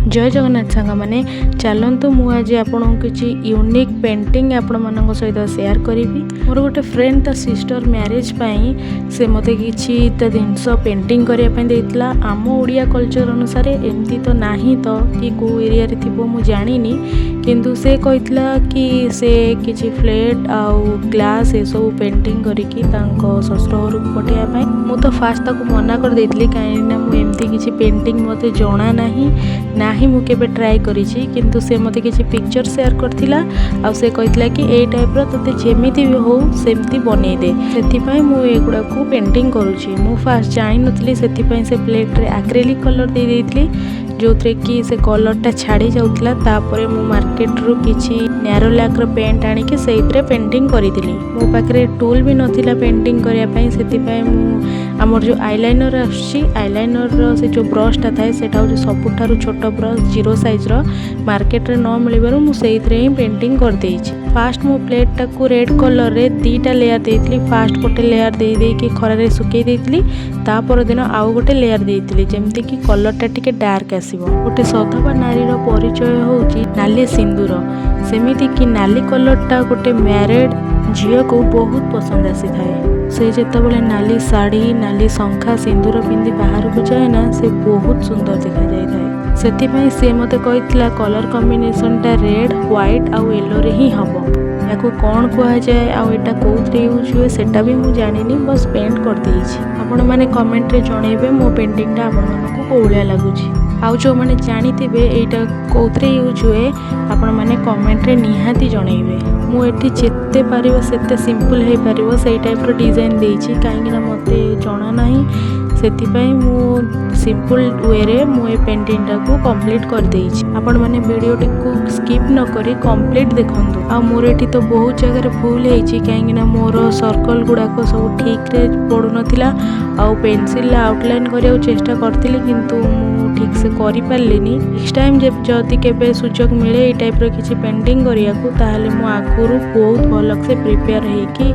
जय जगन्नाथ सांग मैंने चलतु मुझे आपको किसी यूनिक पेंटिंग आपण मान सहित सेयार करी। मोर गोटे फ्रेंड ता सिस्टर मैरिज से मते किसी जिनस पेंटिंग करने आम ओडिया कल्चर अनुसार एमती तो नहीं तो कि कौ एरिया थी मु जानी किंतु से कहला कि से किसी फ्लेट आउ ग्लास ये सब पेंटिंग करके ससुर घर को पठाइबा मु तो फास्ट ताको मना कर देइतली कहीं मुझे किसी पेंटिंग मते जना ना ही मु केबे ट्राई करिछि किंतु से मते किसी पिक्चर शेयर करथिला आ से कहथिला कि ए टाइप रो तते जेमिति भी हो सेमति बनै दे सेति पय मु एगुडा को पेंटिंग करूछि। मु फास्ट जानि नथली सेति पय से प्लेट रे एक्रिलिक कलर दे देइतली जो थे कि से कलरटा छाड़ी जाउतला तापरे मु मार्केट रु किछि नैरो लैक रो पेंट आनी के सेइतरे पेंटिंग करितली। मो पाखरे टूल भी नथिला पेंटिंग करिया पय सेति पय मु हमर जो आईलाइनर आछि आईलाइनर रो से जो ब्रशटा थाए सेटा हो सबुठारु छोट ब्रश 0 साइज रो मार्केट रे न मिलिबारु मु सेइतरे ही पेंटिंग कर देइछि। फास्ट मो प्लेट टाकू रेड कलर रे दीटा लेयर देइतली। फास्ट गोटे लेयर दे के खरा रे सुकै देइतली तापर दिन आउ गोटे लेयर देइतली जेमति कि कलरटा टिके डार्क आसीबो। गोटे सधवा नारी रो परिचय होउची नाली सिंदूर सेमिति कि नाली कलरटा गोटे मैरिड झियो को बहुत पसंद आसी थाए। से जेतेबेले नाली साड़ी नाली शंखा सिंदूर पिंधि बाहर को जाए ना से बहुत सुंदर देखा जाए थाए। सेतिपई से मते कहितला कलर कॉम्बिनेशनटा रेड व्हाइट आउ येलो रे ही हबो। याको कौन कहा जाए आउ एटा कोथरे यूज हुए सेटा भी मु जानिनी बस पेंट कर देइछि। आपण माने कमेंट रे जणेबे मो पेंटिंगटा आपण मानको कोउलिया लागुछि आउ जो माने जानिथिबे एटा कोथरे यूज हुए आपण माने कमेंट रे निहाती जणेबे। मु एठी जेते पारिबो सेते सिंपल हे पारिबो सेई टाइप रो डिजाइन देइछि काहेकि ना मते जणा नाही सेतिपई मु सिंपल वे रे मु ए पेंटिंग टाको कंप्लीट कर देइछि। आपण माने वीडियो टिको स्किप न करी कंप्लीट देखंतु। आ मोर एठी तो बहुत जगह रे भूल हेछि काहेकि ना मोर सर्कल गुडा को सब ठीक रे पडु नथिला आउ पेंसिल आउटलाइन करिया चेष्टा करथिली किंतु ठीक से करि पारलिनी। नेक्स्ट टाइम जदि केबे सुजोग मिले ए टाइप रो किछि पेंटिंग करिया को ताहाले मु आगुरु बहुत भल से प्रिपेयर हे कि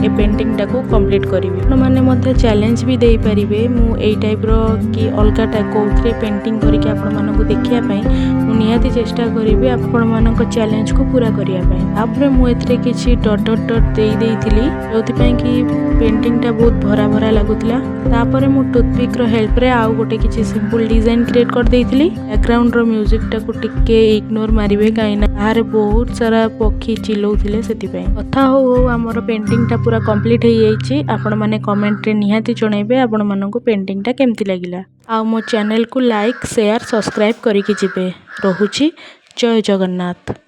ए पेंटिंग टाको कंप्लीट करिवि। आपण माने मध्ये चैलेंज भी देई परिबे मु ए टाइप रो कि अलगा टाइप कोथरे पेंटिंग करके आपण मानको देखिया पई मु निहाती चेष्टा करिवि आपण मानको चैलेंज को पूरा करिया पई। आपरे मु एथरे किछि डॉट डॉट डॉट देई देइथिली जोथि पई कि पेंटिंग टा बहुत भरा भरा लागुतला। तापरे मु टूथपिक रो हेल्प रे आउ गोटे किछि सिंपल डिजाइन क्रिएट कर देइथिली। बैकग्राउंड रो म्यूजिक टा को टिके इग्नोर मारिबे काइना बाहर बहुत सारा पक्षी चिल्लौथिले सेति पई। कथा हो हमर पेंटिंग टा पूरा कंप्लीट हे जाइछि। आपण माने कमेंट रे निहाती जणेबे आपण मानको पेंटिंग टा केमति लागिला आ मो चैनल को लाइक शेयर सब्सक्राइब करिकि जिबे। रहुछि जय जगन्नाथ।